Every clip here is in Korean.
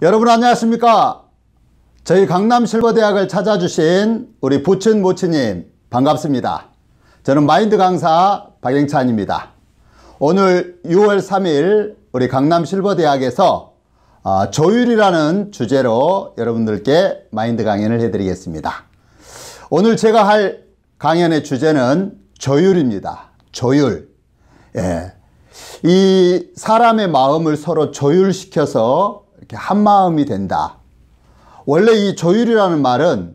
여러분 안녕하십니까? 저희 강남실버대학을 찾아주신 우리 부친 모치님 반갑습니다. 저는 마인드 강사 박영찬입니다. 오늘 6월 3일 우리 강남실버대학에서 조율이라는 주제로 여러분들께 마인드 강연을 해드리겠습니다. 오늘 제가 할 강연의 주제는 조율입니다. 조율. 이 사람의 마음을 서로 조율시켜서 이렇게 한마음이 된다. 원래 이 조율이라는 말은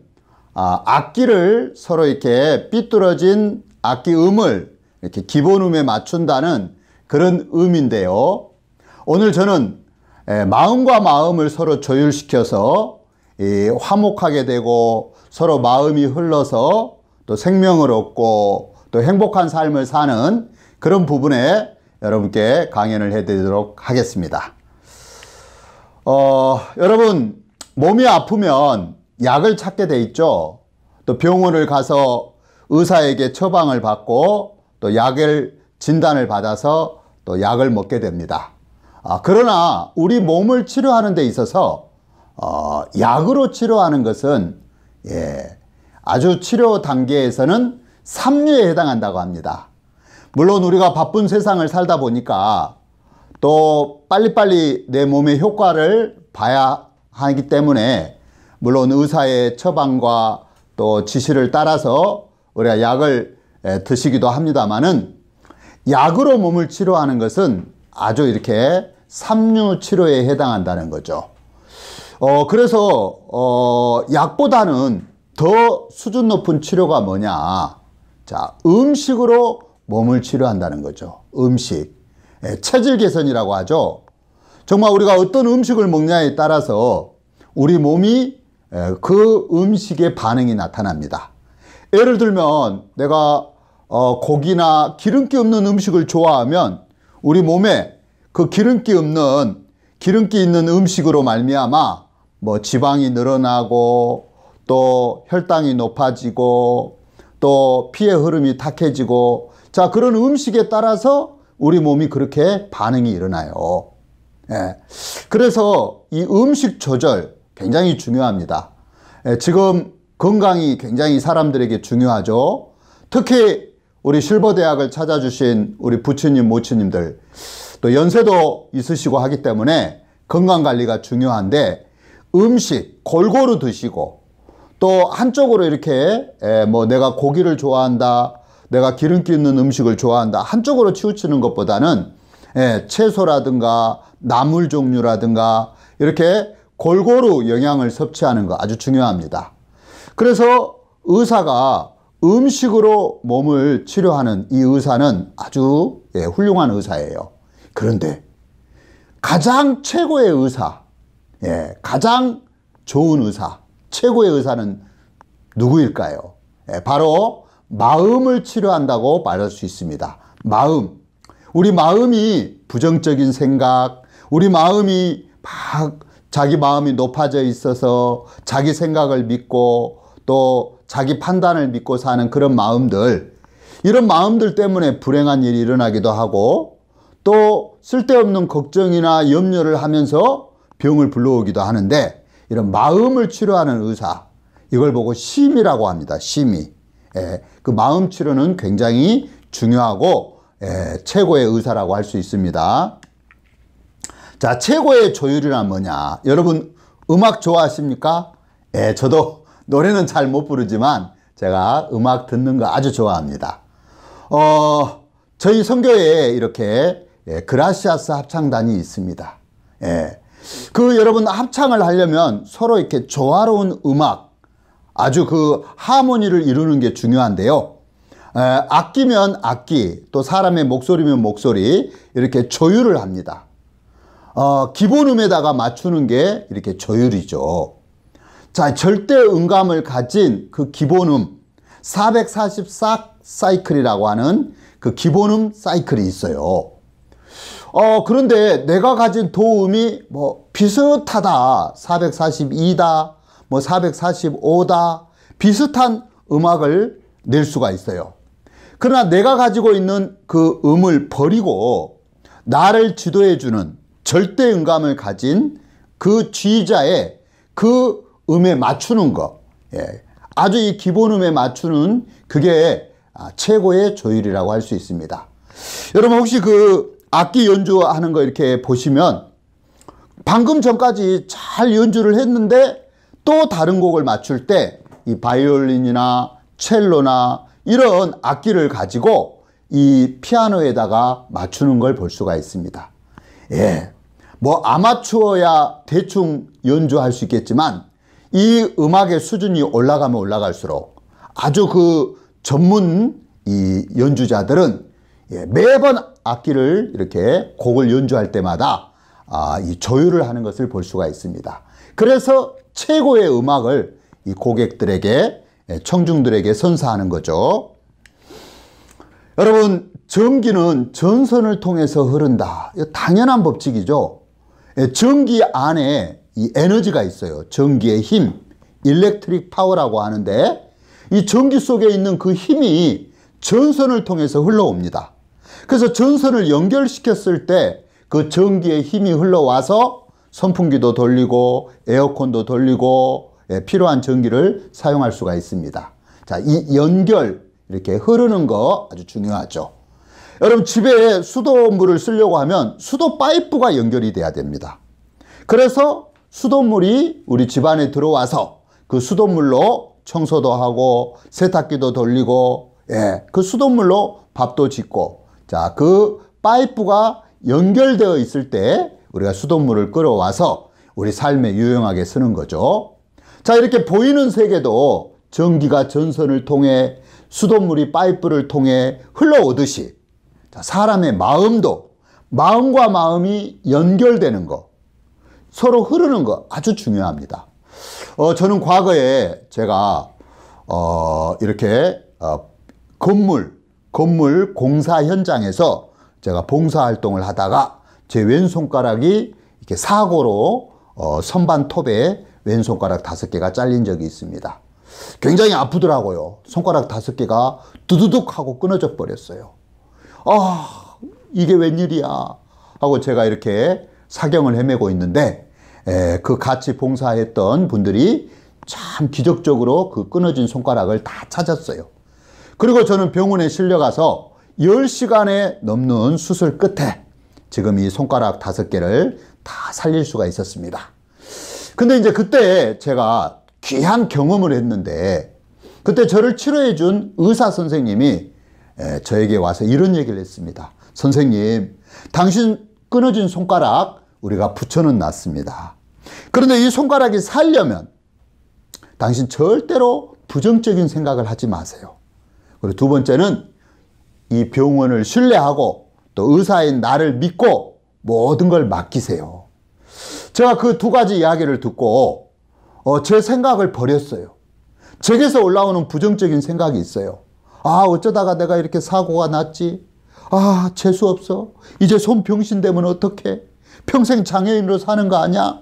악기를 서로 이렇게 삐뚤어진 악기 음을 이렇게 기본음에 맞춘다는 그런 의미인데요. 오늘 저는 마음과 마음을 서로 조율시켜서 화목하게 되고 서로 마음이 흘러서 또 생명을 얻고 또 행복한 삶을 사는 그런 부분에 여러분께 강연을 해드리도록 하겠습니다. 여러분 몸이 아프면 약을 찾게 돼 있죠. 또 병원을 가서 의사에게 처방을 받고 또 약을 진단을 받아서 또 약을 먹게 됩니다. 그러나 우리 몸을 치료하는 데 있어서 약으로 치료하는 것은 아주 치료 단계에서는 삼류에 해당한다고 합니다. 물론 우리가 바쁜 세상을 살다 보니까 또 빨리빨리 내 몸의 효과를 봐야 하기 때문에 물론 의사의 처방과 또 지시를 따라서 우리가 약을 드시기도 합니다만은 약으로 몸을 치료하는 것은 아주 이렇게 삼류 치료에 해당한다는 거죠. 그래서 약보다는 더 수준 높은 치료가 뭐냐? 자, 음식으로 몸을 치료한다는 거죠. 음식. 체질 개선이라고 하죠. 정말 우리가 어떤 음식을 먹냐에 따라서 우리 몸이 그 음식의 반응이 나타납니다. 예를 들면 내가 고기나 기름기 없는 음식을 좋아하면 우리 몸에 그 기름기 있는 음식으로 말미암아 뭐 지방이 늘어나고 또 혈당이 높아지고 또 피의 흐름이 탁해지고 자, 그런 음식에 따라서 우리 몸이 그렇게 반응이 일어나요. 그래서 이 음식 조절 굉장히 중요합니다. 지금 건강이 굉장히 사람들에게 중요하죠. 특히 우리 실버대학을 찾아주신 우리 부처님, 모치님들 또 연세도 있으시고 하기 때문에 건강관리가 중요한데 음식 골고루 드시고 또 한쪽으로 이렇게 뭐 내가 고기를 좋아한다, 내가 기름기 있는 음식을 좋아한다 한쪽으로 치우치는 것보다는 채소라든가 나물 종류라든가 이렇게 골고루 영양을 섭취하는 거 아주 중요합니다. 그래서 의사가 음식으로 몸을 치료하는 이 의사는 아주 훌륭한 의사예요. 그런데 가장 최고의 의사, 가장 좋은 의사, 최고의 의사는 누구일까요? 바로 마음을 치료한다고 말할 수 있습니다. 마음. 우리 마음이 부정적인 생각, 우리 마음이 막 자기 마음이 높아져 있어서 자기 생각을 믿고 또 자기 판단을 믿고 사는 그런 마음들, 이런 마음들 때문에 불행한 일이 일어나기도 하고 또 쓸데없는 걱정이나 염려를 하면서 병을 불러오기도 하는데 이런 마음을 치료하는 의사, 이걸 보고 심이라고 합니다. 심이. 그 마음 치료는 굉장히 중요하고 최고의 의사라고 할 수 있습니다. 자, 최고의 조율이란 뭐냐? 여러분 음악 좋아하십니까? 저도 노래는 잘 못 부르지만 제가 음악 듣는 거 아주 좋아합니다. 저희 선교회에 이렇게 그라시아스 합창단이 있습니다. 그 여러분 합창을 하려면 서로 이렇게 조화로운 음악, 아주 그 하모니를 이루는 게 중요한데요. 악기면 악기, 또 사람의 목소리면 목소리, 이렇게 조율을 합니다. 기본음에다가 맞추는 게 이렇게 조율이죠. 자, 절대 음감을 가진 그 기본음 444 사이클이라고 하는 그 기본음 사이클이 있어요. 그런데 내가 가진 도음이 뭐 비슷하다, 442다, 뭐 445다, 비슷한 음악을 낼 수가 있어요. 그러나 내가 가지고 있는 그 음을 버리고 나를 지도해주는 절대 음감을 가진 그 G자의 그 음에 맞추는 거, 예, 아주 이 기본 음에 맞추는 그게 최고의 조율이라고 할 수 있습니다. 여러분 혹시 그 악기 연주하는 거 이렇게 보시면 방금 전까지 잘 연주를 했는데 또 다른 곡을 맞출 때 이 바이올린이나 첼로나 이런 악기를 가지고 이 피아노에다가 맞추는 걸 볼 수가 있습니다. 예, 뭐 아마추어야 대충 연주할 수 있겠지만 이 음악의 수준이 올라가면 올라갈수록 아주 그 전문 이 연주자들은 매번 악기를 이렇게 곡을 연주할 때마다 이 조율을 하는 것을 볼 수가 있습니다. 그래서 최고의 음악을 이 고객들에게, 청중들에게 선사하는 거죠. 여러분, 전기는 전선을 통해서 흐른다. 당연한 법칙이죠. 전기 안에 이 에너지가 있어요. 전기의 힘, 일렉트릭 파워라고 하는데 이 전기 속에 있는 그 힘이 전선을 통해서 흘러옵니다. 그래서 전선을 연결시켰을 때 그 전기의 힘이 흘러와서 선풍기도 돌리고 에어컨도 돌리고 필요한 전기를 사용할 수가 있습니다. 자, 이 연결, 이렇게 흐르는 거 아주 중요하죠. 여러분 집에 수돗물을 쓰려고 하면 수도 파이프가 연결이 돼야 됩니다. 그래서 수돗물이 우리 집안에 들어와서 그 수돗물로 청소도 하고 세탁기도 돌리고, 그 수돗물로 밥도 짓고, 자, 그 파이프가 연결되어 있을 때 우리가 수돗물을 끌어와서 우리 삶에 유용하게 쓰는 거죠. 자, 이렇게 보이는 세계도 전기가 전선을 통해 수돗물이 파이프를 통해 흘러오듯이 사람의 마음도 마음과 마음이 연결되는 거, 서로 흐르는 거 아주 중요합니다. 저는 과거에 제가 이렇게 건물 공사 현장에서 제가 봉사활동을 하다가 제 왼손가락이 이렇게 사고로 선반 톱에 왼손가락 5개가 잘린 적이 있습니다. 굉장히 아프더라고요. 손가락 5개가 두두둑 하고 끊어져 버렸어요. 이게 웬일이야 하고 제가 이렇게 사경을 헤매고 있는데 그 같이 봉사했던 분들이 참 기적적으로 그 끊어진 손가락을 다 찾았어요. 그리고 저는 병원에 실려가서 10시간에 넘는 수술 끝에 지금 이 손가락 5개를 다 살릴 수가 있었습니다. 근데 이제 그때 제가 귀한 경험을 했는데 그때 저를 치료해 준 의사 선생님이 저에게 와서 이런 얘기를 했습니다. 선생님, 당신 끊어진 손가락 우리가 붙여는 놨습니다. 그런데 이 손가락이 살려면 당신 절대로 부정적인 생각을 하지 마세요. 그리고 두 번째는 이 병원을 신뢰하고 또 의사인 나를 믿고 모든 걸 맡기세요. 제가 그 2가지 이야기를 듣고 제 생각을 버렸어요. 제게서 올라오는 부정적인 생각이 있어요. 어쩌다가 내가 이렇게 사고가 났지? 재수없어. 이제 손 병신되면 어떡해? 평생 장애인으로 사는 거 아니야?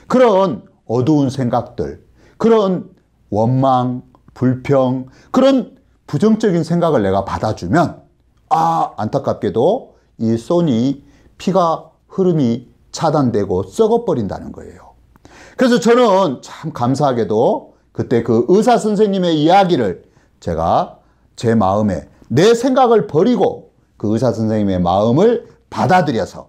그런 어두운 생각들, 그런 원망, 불평, 그런 부정적인 생각을 내가 받아주면 안타깝게도 이 손이 피가 흐름이 차단되고 썩어버린다는 거예요. 그래서 저는 참 감사하게도 그때 그 의사 선생님의 이야기를 제가 제 마음에 내 생각을 버리고 그 의사 선생님의 마음을 받아들여서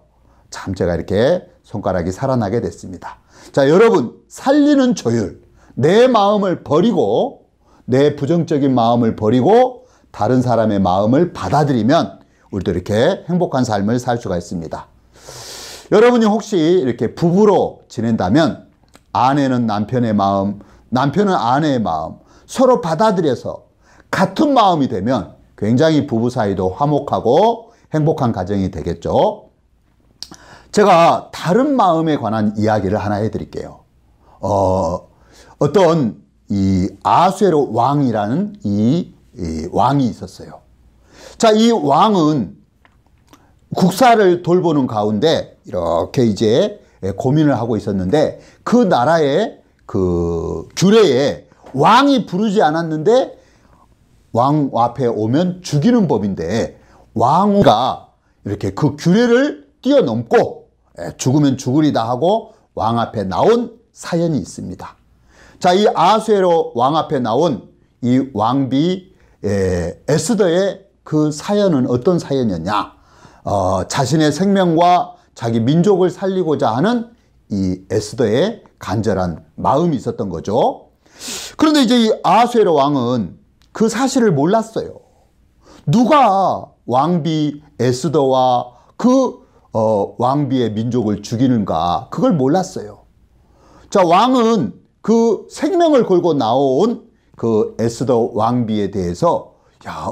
참 제가 이렇게 손가락이 살아나게 됐습니다. 자, 여러분, 살리는 조율, 내 마음을 버리고 내 부정적인 마음을 버리고 다른 사람의 마음을 받아들이면 우리도 이렇게 행복한 삶을 살 수가 있습니다. 여러분이 혹시 이렇게 부부로 지낸다면 아내는 남편의 마음, 남편은 아내의 마음 서로 받아들여서 같은 마음이 되면 굉장히 부부 사이도 화목하고 행복한 가정이 되겠죠. 제가 다른 마음에 관한 이야기를 하나 해드릴게요. 어떤 이 아수에로 왕이라는 이 왕이 있었어요. 자, 이 왕은 국사를 돌보는 가운데 이렇게 이제 고민을 하고 있었는데 그 나라의 그 규례에 왕이 부르지 않았는데 왕 앞에 오면 죽이는 법인데 왕후가 이렇게 그 규례를 뛰어넘고 죽으면 죽으리다 하고 왕 앞에 나온 사연이 있습니다. 자, 이 아하수에로 왕 앞에 나온 이 왕비 에스더의 그 사연은 어떤 사연이었냐? 자신의 생명과 자기 민족을 살리고자 하는 이 에스더의 간절한 마음이 있었던 거죠. 그런데 이제 이 아하수에로 왕은 그 사실을 몰랐어요. 누가 왕비 에스더와 그 왕비의 민족을 죽이는가, 그걸 몰랐어요. 자, 왕은 그 생명을 걸고 나온 그 에스더 왕비에 대해서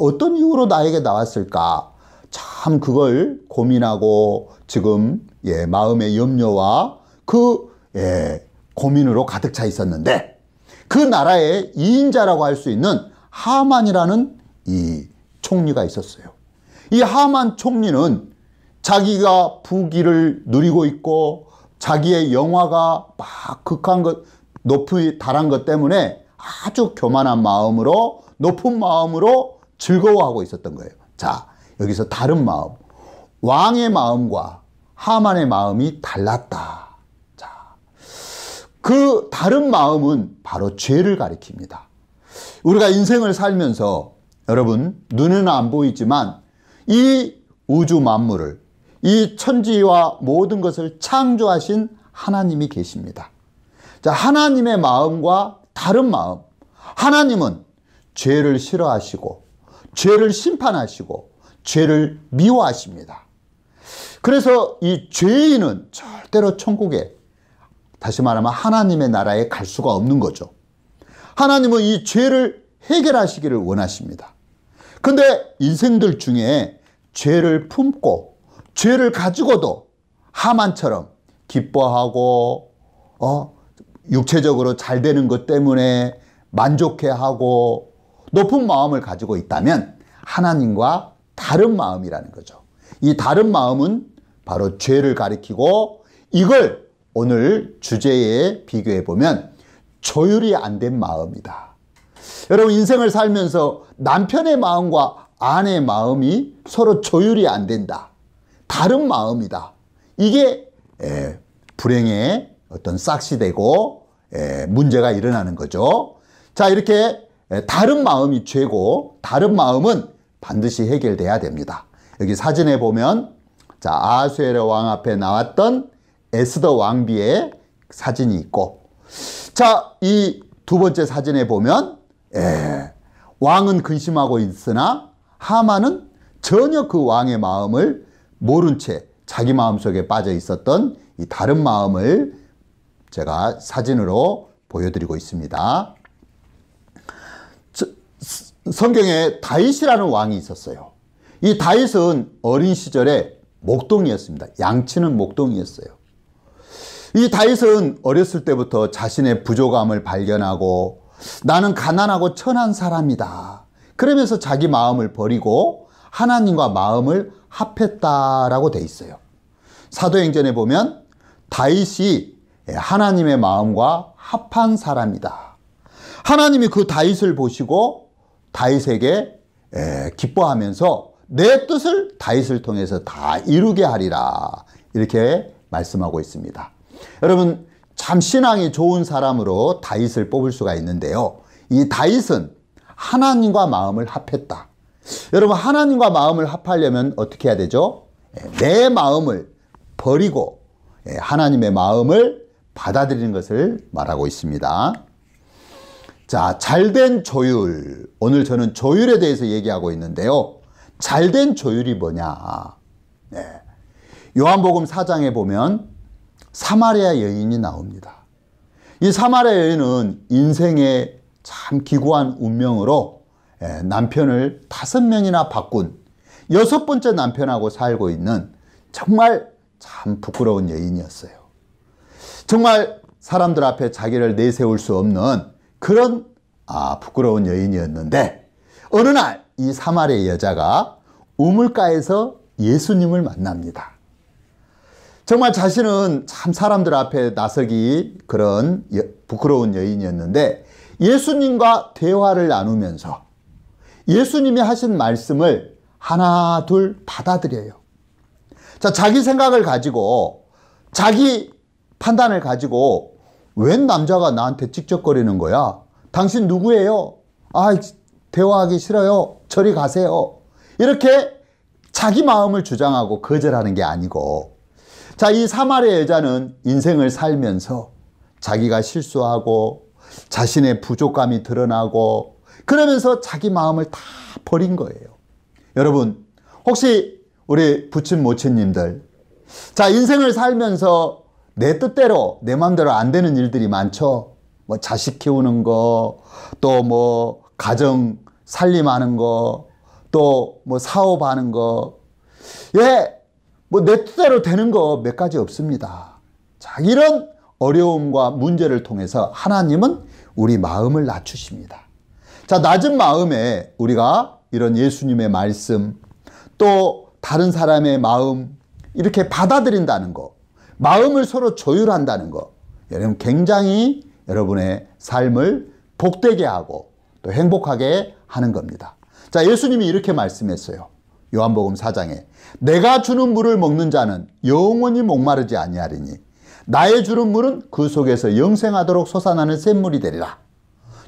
어떤 이유로 나에게 나왔을까, 참 그걸 고민하고 지금 마음의 염려와 그 고민으로 가득 차 있었는데, 그 나라의 2인자라고 할 수 있는 하만이라는 이 총리가 있었어요. 이 하만 총리는 자기가 부귀를 누리고 있고 자기의 영화가 막 극한 것, 높이 달한 것 때문에 아주 교만한 마음으로, 높은 마음으로 즐거워하고 있었던 거예요. 자, 여기서 다른 마음, 왕의 마음과 하만의 마음이 달랐다. 자, 그 다른 마음은 바로 죄를 가리킵니다. 우리가 인생을 살면서 여러분, 눈에는 안 보이지만 이 우주 만물을, 이 천지와 모든 것을 창조하신 하나님이 계십니다. 자, 하나님의 마음과 다른 마음. 하나님은 죄를 싫어하시고 죄를 심판하시고 죄를 미워하십니다. 그래서 이 죄인은 절대로 천국에, 다시 말하면 하나님의 나라에 갈 수가 없는 거죠. 하나님은 이 죄를 해결하시기를 원하십니다. 근데 인생들 중에 죄를 품고 죄를 가지고도 하만처럼 기뻐하고 육체적으로 잘 되는 것 때문에 만족해하고 높은 마음을 가지고 있다면 하나님과 다른 마음이라는 거죠. 이 다른 마음은 바로 죄를 가리키고, 이걸 오늘 주제에 비교해 보면 조율이 안 된 마음이다. 여러분, 인생을 살면서 남편의 마음과 아내의 마음이 서로 조율이 안 된다. 다른 마음이다. 이게 불행의 어떤 싹이 되고 문제가 일어나는 거죠. 자, 이렇게 다른 마음이 죄고 다른 마음은 반드시 해결돼야 됩니다. 여기 사진에 보면, 자, 아하수에로 왕 앞에 나왔던 에스더 왕비의 사진이 있고, 자, 이 두 번째 사진에 보면 왕은 근심하고 있으나 하만은 전혀 그 왕의 마음을 모른 채 자기 마음속에 빠져 있었던 이 다른 마음을 제가 사진으로 보여드리고 있습니다. 성경에 다윗이라는 왕이 있었어요. 이 다윗은 어린 시절에 목동이었습니다. 양치는 목동이었어요. 이 다윗은 어렸을 때부터 자신의 부족함을 발견하고 나는 가난하고 천한 사람이다, 그러면서 자기 마음을 버리고 하나님과 마음을 합했다라고 돼 있어요. 사도행전에 보면 다윗이 하나님의 마음과 합한 사람이다. 하나님이 그 다윗을 보시고 다윗에게 기뻐하면서 내 뜻을 다윗을 통해서 다 이루게 하리라, 이렇게 말씀하고 있습니다. 여러분, 참 신앙이 좋은 사람으로 다윗을 뽑을 수가 있는데요, 이 다윗은 하나님과 마음을 합했다. 여러분, 하나님과 마음을 합하려면 어떻게 해야 되죠? 내 마음을 버리고 하나님의 마음을 받아들이는 것을 말하고 있습니다. 자, 잘된 조율. 오늘 저는 조율에 대해서 얘기하고 있는데요, 잘된 조율이 뭐냐? 요한복음 4장에 보면 사마리아 여인이 나옵니다. 이 사마리아 여인은 인생의 참 기구한 운명으로 남편을 5명이나 바꾼 6번째 남편하고 살고 있는 정말 참 부끄러운 여인이었어요. 정말 사람들 앞에 자기를 내세울 수 없는 그런 부끄러운 여인이었는데, 어느 날 이 사마리아 여자가 우물가에서 예수님을 만납니다. 정말 자신은 참 사람들 앞에 나서기 그런 부끄러운 여인이었는데, 예수님과 대화를 나누면서 예수님이 하신 말씀을 하나 둘 받아들여요. 자, 자기 생각을 가지고 자기 판단을 가지고 웬 남자가 나한테 찍적거리는 거야? 당신 누구예요? 아, 대화하기 싫어요. 저리 가세요. 이렇게 자기 마음을 주장하고 거절하는 게 아니고, 자, 이 사마리아 여자는 인생을 살면서 자기가 실수하고 자신의 부족감이 드러나고 그러면서 자기 마음을 다 버린 거예요. 여러분, 혹시 우리 부친 모친님들, 자, 인생을 살면서 내 뜻대로 내 마음대로 안 되는 일들이 많죠. 뭐 자식 키우는 거, 또 뭐 가정 살림하는 거, 또 뭐 사업하는 거, 예, 뭐 내 뜻대로 되는 거 몇 가지 없습니다. 자, 이런 어려움과 문제를 통해서 하나님은 우리 마음을 낮추십니다. 자, 낮은 마음에 우리가 이런 예수님의 말씀, 또 다른 사람의 마음 이렇게 받아들인다는 거, 마음을 서로 조율한다는 거, 여러분 굉장히 여러분의 삶을 복되게 하고 또 행복하게 하는 겁니다. 자, 예수님이 이렇게 말씀했어요. 요한복음 4장에 내가 주는 물을 먹는 자는 영원히 목마르지 아니하리니 나의 주는 물은 그 속에서 영생하도록 솟아나는 샘물이 되리라.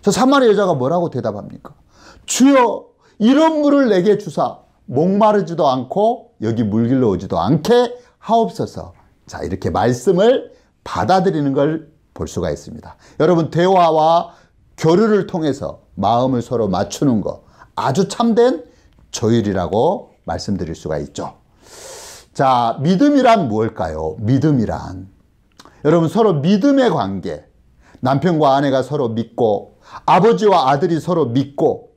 저 사마리아 여자가 뭐라고 대답합니까? 주여, 이런 물을 내게 주사 목마르지도 않고 여기 물길로 오지도 않게 하옵소서. 자, 이렇게 말씀을 받아들이는 걸 볼 수가 있습니다. 여러분, 대화와 교류를 통해서 마음을 서로 맞추는 거 아주 참된 조율이라고 말씀드릴 수가 있죠. 자, 믿음이란 무엇일까요? 믿음이란, 여러분, 서로 믿음의 관계, 남편과 아내가 서로 믿고 아버지와 아들이 서로 믿고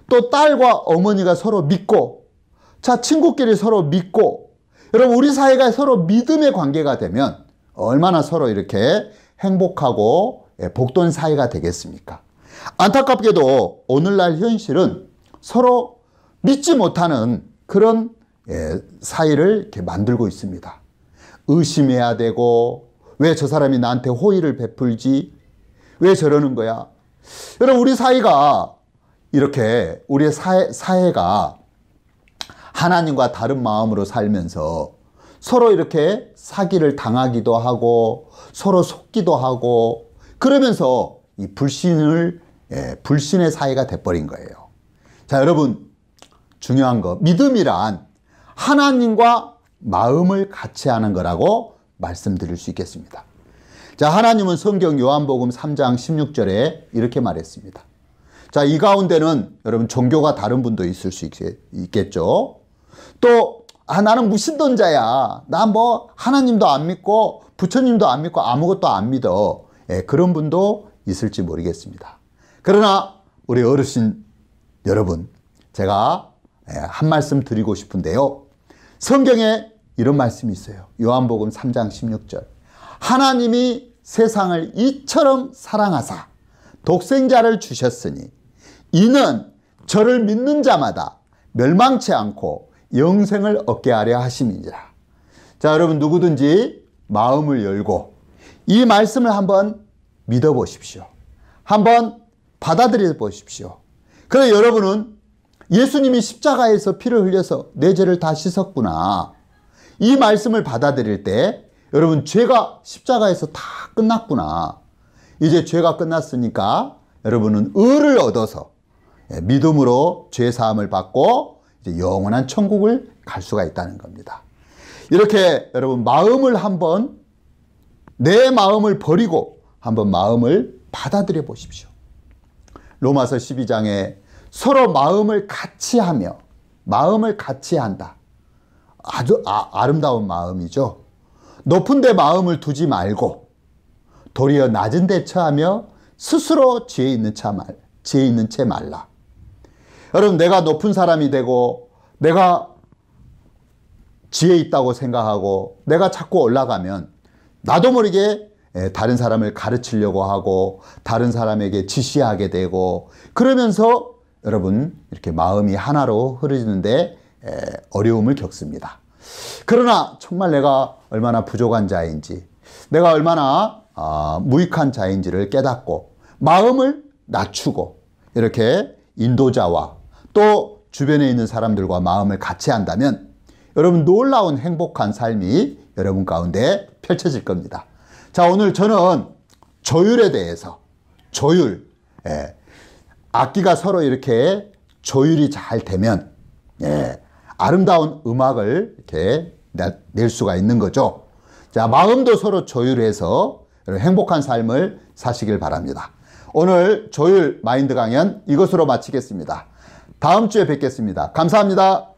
또 딸과 어머니가 서로 믿고, 자, 친구끼리 서로 믿고, 여러분, 우리 사이가 서로 믿음의 관계가 되면 얼마나 서로 이렇게 행복하고 복된 사이가 되겠습니까? 안타깝게도 오늘날 현실은 서로 믿지 못하는 그런 사이를 이렇게 만들고 있습니다. 의심해야 되고, 왜 저 사람이 나한테 호의를 베풀지? 왜 저러는 거야? 여러분, 우리 사이가 이렇게, 우리의 사회가 하나님과 다른 마음으로 살면서 서로 이렇게 사기를 당하기도 하고 서로 속기도 하고 그러면서 이 불신의 사이가 돼버린 거예요. 자, 여러분, 중요한 거, 믿음이란 하나님과 마음을 같이 하는 거라고 말씀드릴 수 있겠습니다. 자, 하나님은 성경 요한복음 3장 16절에 이렇게 말했습니다. 자, 이 가운데는 여러분 종교가 다른 분도 있을 수 있겠죠. 또 나는 무신론자야. 나 뭐 하나님도 안 믿고 부처님도 안 믿고 아무것도 안 믿어. 그런 분도 있을지 모르겠습니다. 그러나 우리 어르신 여러분, 제가 한 말씀 드리고 싶은데요. 성경에 이런 말씀이 있어요. 요한복음 3장 16절. 하나님이 세상을 이처럼 사랑하사 독생자를 주셨으니 이는 저를 믿는 자마다 멸망치 않고 영생을 얻게 하려 하심이니라. 자, 여러분, 누구든지 마음을 열고 이 말씀을 한번 믿어보십시오. 한번 받아들여 보십시오. 그래, 여러분은 예수님이 십자가에서 피를 흘려서 내 죄를 다 씻었구나. 이 말씀을 받아들일 때 여러분, 죄가 십자가에서 다 끝났구나. 이제 죄가 끝났으니까 여러분은 의를 얻어서 믿음으로 죄 사함을 받고 이제 영원한 천국을 갈 수가 있다는 겁니다. 이렇게 여러분, 마음을 한번, 내 마음을 버리고 한번 마음을 받아들여 보십시오. 로마서 12장에 서로 마음을 같이 하며, 마음을 같이 한다. 아주 아름다운 마음이죠. 높은 데 마음을 두지 말고 도리어 낮은 데 처하며 스스로 지혜 있는 채 말라. 여러분, 내가 높은 사람이 되고 내가 지혜 있다고 생각하고 내가 자꾸 올라가면 나도 모르게 다른 사람을 가르치려고 하고 다른 사람에게 지시하게 되고, 그러면서 여러분 이렇게 마음이 하나로 흐르는데 어려움을 겪습니다. 그러나 정말 내가 얼마나 부족한 자인지, 내가 얼마나 무익한 자인지를 깨닫고 마음을 낮추고 이렇게 인도자와 또 주변에 있는 사람들과 마음을 같이 한다면 여러분, 놀라운 행복한 삶이 여러분 가운데 펼쳐질 겁니다. 자, 오늘 저는 조율에 대해서, 조율, 악기가 서로 이렇게 조율이 잘 되면 아름다운 음악을 이렇게 낼 수가 있는 거죠. 자, 마음도 서로 조율해서 행복한 삶을 사시길 바랍니다. 오늘 조율 마인드 강연 이것으로 마치겠습니다. 다음 주에 뵙겠습니다. 감사합니다.